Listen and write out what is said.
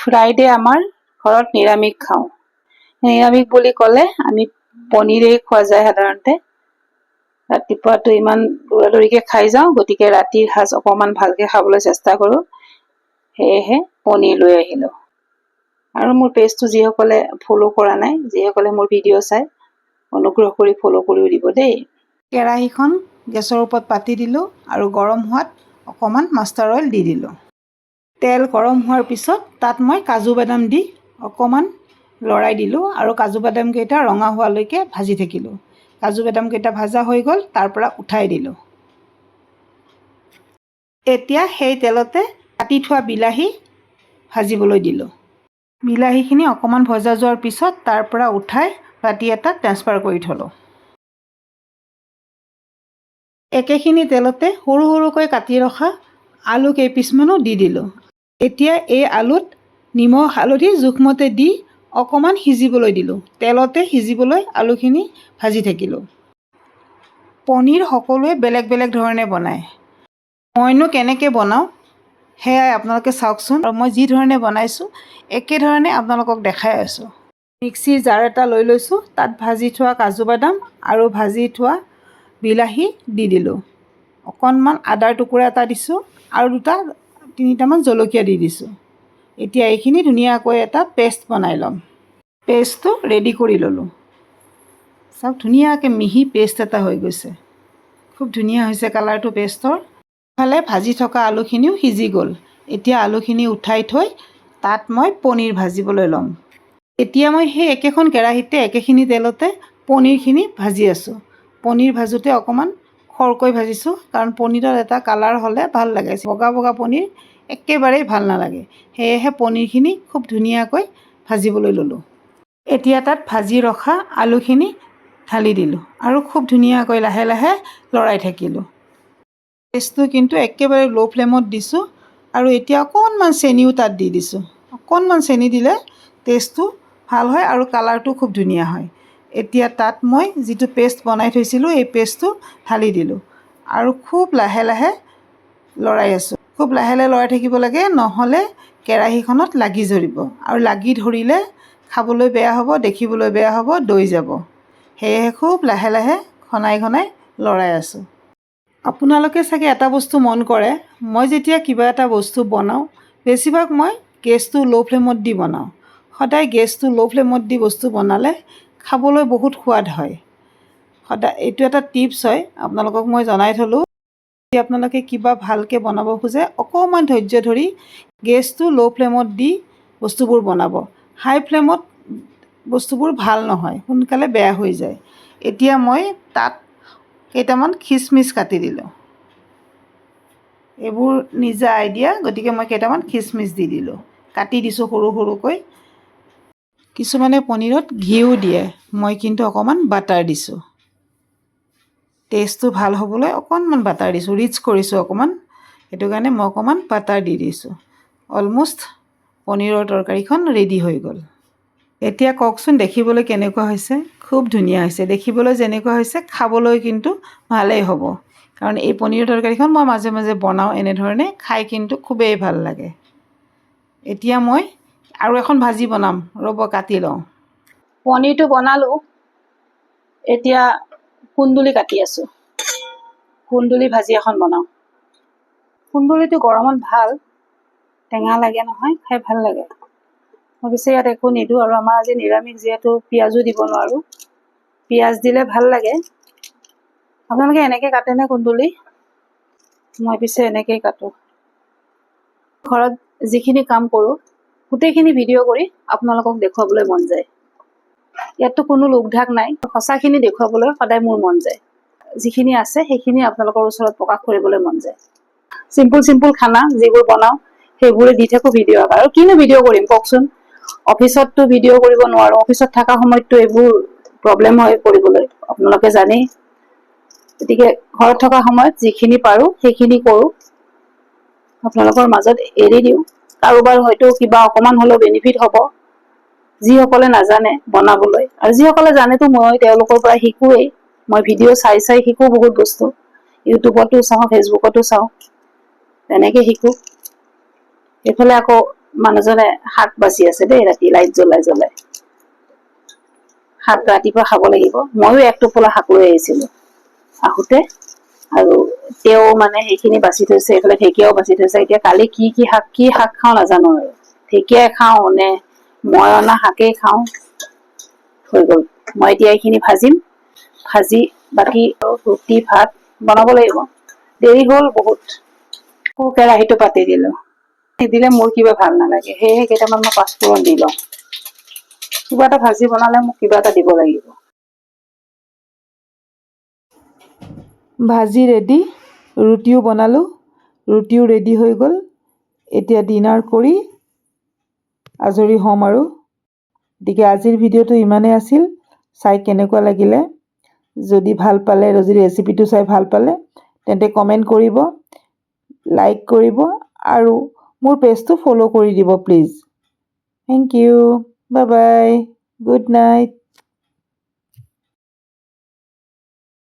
Friday আমাৰ ঘৰত নিৰামিষ খাওঁ। নিৰামিষ বুলি ক'লে আমি পনীৰেই খোৱা যায় সাধাৰণতে। ৰাতিপুৱাটো ইমান দৌৰাদৌৰিকৈ খাই যাওঁ, গতিকে ৰাতিৰ সাজ অকণমান ভালকৈ খাবলৈ চেষ্টা কৰোঁ। সেয়েহে পনীৰ লৈ আহিলোঁ। আৰু মোৰ পেজটো যিসকলে ফ'ল' কৰা নাই, যিসকলে মোৰ ভিডিঅ' চাই, অনুগ্ৰহ কৰি ফ'ল' কৰিও দিব দেই। কেৰাহীখন গেছৰ ওপৰত পাতি দিলোঁ আৰু গৰম হোৱাত অকণমান মাষ্টাৰ অইল দি দিলোঁ। তেল গৰম হোৱাৰ পিছত তাত মই কাজু বাদাম দি অকণমান লৰাই দিলোঁ আৰু কাজু বাদামকেইটা ৰঙা হোৱালৈকে ভাজি থাকিলোঁ। কাজু বাদামকেইটা ভাজা হৈ গ'ল, তাৰ পৰা উঠাই দিলোঁ। এতিয়া সেই তেলতে কাটি থোৱা বিলাহী ভাজিবলৈ দিলোঁ। বিলাহীখিনি অকণমান ভজা যোৱাৰ পিছত তাৰ পৰা উঠাই বাতি এটাত ট্ৰান্সফাৰ কৰি থলোঁ। একেখিনি তেলতে সৰু সৰুকৈ কাটি ৰখা আলু কেইপিচমানো দি দিলোঁ। এতিয়া এই আলুত নিমখ হালধি জোখমতে দি অকণমান সিজিবলৈ দিলোঁ। তেলতে সিজিবলৈ আলুখিনি ভাজি থাকিলোঁ। পনীৰ সকলোৱে বেলেগ বেলেগ ধৰণে বনায়। মইনো কেনেকৈ বনাওঁ সেয়াই আপোনালোকে চাওকচোন। আৰু মই যি ধৰণে বনাইছোঁ একেধৰণে আপোনালোকক দেখাই আছোঁ। মিক্সিৰ জাৰ এটা লৈ লৈছোঁ, তাত ভাজি থোৱা কাজু বাদাম আৰু ভাজি থোৱা বিলাহী দি দিলোঁ। অকণমান আদাৰ টুকুৰা এটা দিছোঁ আৰু তিনিটামান জলকীয়া দি দিছোঁ। এতিয়া এইখিনি ধুনীয়াকৈ এটা পেষ্ট বনাই ল'ম। পেষ্টটো ৰেডি কৰি ল'লোঁ। চাওক ধুনীয়াকৈ মিহি পেষ্ট এটা হৈ গৈছে। খুব ধুনীয়া হৈছে কালাৰটো পেষ্টৰ। ইফালে ভাজি থকা আলুখিনিও সিজি গ'ল। এতিয়া আলুখিনি উঠাই থৈ তাত মই পনীৰ ভাজিবলৈ ল'ম। এতিয়া মই সেই একেখন কেৰাহীতে একেখিনি তেলতে পনীৰখিনি ভাজি আছোঁ। পনীৰ ভাজোঁতে অকণমান খৰকৈ ভাজিছোঁ, কাৰণ পনীৰৰ এটা কালাৰ হ'লে ভাল লাগে। বগা বগা পনীৰ একেবাৰেই ভাল নালাগে। সেয়েহে পনীৰখিনি খুব ধুনীয়াকৈ ভাজিবলৈ ল'লোঁ। এতিয়া তাত ভাজি ৰখা আলুখিনি ঢালি দিলোঁ আৰু খুব ধুনীয়াকৈ লাহে লাহে লৰাই থাকিলোঁ। গেছটো কিন্তু একেবাৰে ল' ফ্লেমত দিছোঁ আৰু এতিয়া অকণমান চেনিও তাত দি দিছোঁ। অকণমান চেনি দিলে টেষ্টটো ভাল হয় আৰু কালাৰটো খুব ধুনীয়া হয়। এতিয়া তাত মই যিটো পেষ্ট বনাই থৈছিলোঁ এই পেষ্টটো ঢালি দিলোঁ আৰু খুব লাহে লাহে লৰাই আছোঁ। খুব লাহে লাহে লৰাই থাকিব লাগে, নহ'লে কেৰাহীখনত লাগি ধৰিব আৰু লাগি ধৰিলে খাবলৈ বেয়া হ'ব, দেখিবলৈ বেয়া হ'ব, দৈ যাব। সেয়েহে খুব লাহে লাহে ঘনাই ঘনাই লৰাই আছোঁ। আপোনালোকে চাগে এটা বস্তু মন কৰে, মই যেতিয়া কিবা এটা বস্তু বনাওঁ বেছিভাগ মই গেছটো ল' ফ্লেমত দি বনাওঁ। সদায় গেছটো ল' ফ্লেমত দি বস্তু বনালে খাবলৈ বহুত সোৱাদ হয়। সদায় এইটো এটা টিপছ হয়, আপোনালোকক মই জনাই থ'লোঁ। যদি আপোনালোকে কিবা ভালকৈ বনাব খোজে অকণমান ধৈৰ্য ধৰি গেছটো ল' ফ্লেমত দি বস্তুবোৰ বনাব। হাই ফ্লেমত বস্তুবোৰ ভাল নহয়, সোনকালে বেয়া হৈ যায়। এতিয়া মই তাত কেইটামান খিচমিচ কাটি দিলোঁ। এইবোৰ নিজা আইডিয়া, গতিকে মই কেইটামান খিচমিচ দি দিলোঁ। কাটি দিছোঁ সৰু সৰুকৈ। কিছুমানে পনীৰত ঘিউ দিয়ে, মই কিন্তু অকণমান বাটাৰ দিছোঁ। টেষ্টটো ভাল হ'বলৈ অকণমান বাটাৰ দিছোঁ, ৰিচ কৰিছোঁ অকণমান, সেইটো কাৰণে মই অকণমান বাটাৰ দি দিছোঁ। অলম'ষ্ট পনীৰৰ তৰকাৰীখন ৰেডি হৈ গ'ল। এতিয়া কওকচোন দেখিবলৈ কেনেকুৱা হৈছে? খুব ধুনীয়া হৈছে। দেখিবলৈ যেনেকুৱা হৈছে খাবলৈ কিন্তু ভালেই হ'ব, কাৰণ এই পনীৰৰ তৰকাৰীখন মই মাজে মাজে বনাওঁ এনেধৰণে, খাই কিন্তু খুবেই ভাল লাগে। এতিয়া মই আৰু এখন ভাজি বনাম, ৰ'ব কাটি লওঁ। পনীৰটো বনালোঁ, এতিয়া কুন্দুলি কাটি আছোঁ। কুন্দুলি ভাজি এখন বনাওঁ। কুন্দুলিটো গৰমত ভাল, টেঙা লাগে নহয়, খাই ভাল লাগে। মই পিছে ইয়াত একো নিদিওঁ আৰু আমাৰ আজি নিৰামিষ যিহেতু পিঁয়াজো দিব নোৱাৰোঁ। পিঁয়াজ দিলে ভাল লাগে। আপোনালোকে এনেকৈ কাটেনে কুন্দুলি? মই পিছে এনেকৈয়ে কাটোঁ। ঘৰত যিখিনি কাম কৰোঁ গোটেইখিনি ভিডিঅ' কৰি আপোনালোকক দেখুৱাবলৈ মন যায়। ইয়াততো কোনো লোকঢাক নাই, সঁচাখিনি দেখুৱাবলৈ সদায় মোৰ মন যায়। যিখিনি আছে সেইখিনি আপোনালোকৰ ওচৰত প্ৰকাশ কৰিবলৈ মন যায়। চিম্পুল খানা যিবোৰ বনাওঁ সেইবোৰে দি থাকোঁ ভিডিঅ' আকাৰ। আৰু কিনো ভিডিঅ' কৰিম কওকচোন? অফিচততো ভিডিঅ' কৰিব নোৱাৰোঁ, অফিচত থকা সময়ততো এইবোৰ প্ৰব্লেম হয় কৰিবলৈ, আপোনালোকে জানেই। গতিকে ঘৰত থকা সময়ত যিখিনি পাৰোঁ সেইখিনি কৰোঁ, আপোনালোকৰ মাজত এৰি দিওঁ। কাৰোবাৰ হয়তো কিবা অকণমান হ'লেও বেনিফিট হ'ব, যিসকলে নাজানে বনাবলৈ। আৰু যিসকলে জানেতো মই তেওঁলোকৰ পৰা শিকোৱেই। মই ভিডিঅ' চাই শিকোঁ বহুত বস্তু। ইউটিউবতো চাওঁ, ফেচবুকতো চাওঁ, তেনেকৈ শিকোঁ। এইফালে আকৌ মানুহজনে শাক বাচি আছে দেই, ৰাতি লাইট জ্বলাই জ্বলাই। শাক ৰাতিপুৱা খাব লাগিব। ময়ো এক টোপোলা শাক লৈ আহিছিলো আহোঁতে, আৰু তেওঁ মানে সেইখিনি বাচি থৈছে, এইফালে ঢেকীয়াও বাচি থৈছে। এতিয়া কালি কি শাক খাওঁ নাজানো, আৰু ঢেকীয়াই খাওঁ নে মই অনা শাকেই খাওঁ, হৈ গ'ল। মই এতিয়া এইখিনি ভাজিম, ভাজি বাকী ৰুটি ভাত বনাব লাগিব। দেৰি হ'ল বহুত। কেৰাহীটো পাতি দিলো, নিদিলে মোৰ কিবা ভাল নালাগে, সেয়েহে কেইটামান মই পাঁচফোৰণ দি লওঁ। কিবা এটা ভাজি বনালে মোক কিবা এটা দিব লাগিব। ভাজি ৰেডি, ৰুটিও বনালোঁ, ৰুটিও ৰেডি হৈ গ'ল। এতিয়া ডিনাৰ কৰি আজৰি হ'ম আৰু। গতিকে আজিৰ ভিডিঅ'টো ইমানেই আছিল। চাই কেনেকুৱা লাগিলে, যদি ভাল পালে, যদি ৰেচিপিটো চাই ভাল পালে তেন্তে কমেণ্ট কৰিব, লাইক কৰিব আৰু মোৰ পেজটো ফ'ল' কৰি দিব please. Thank you, bye bye, good night.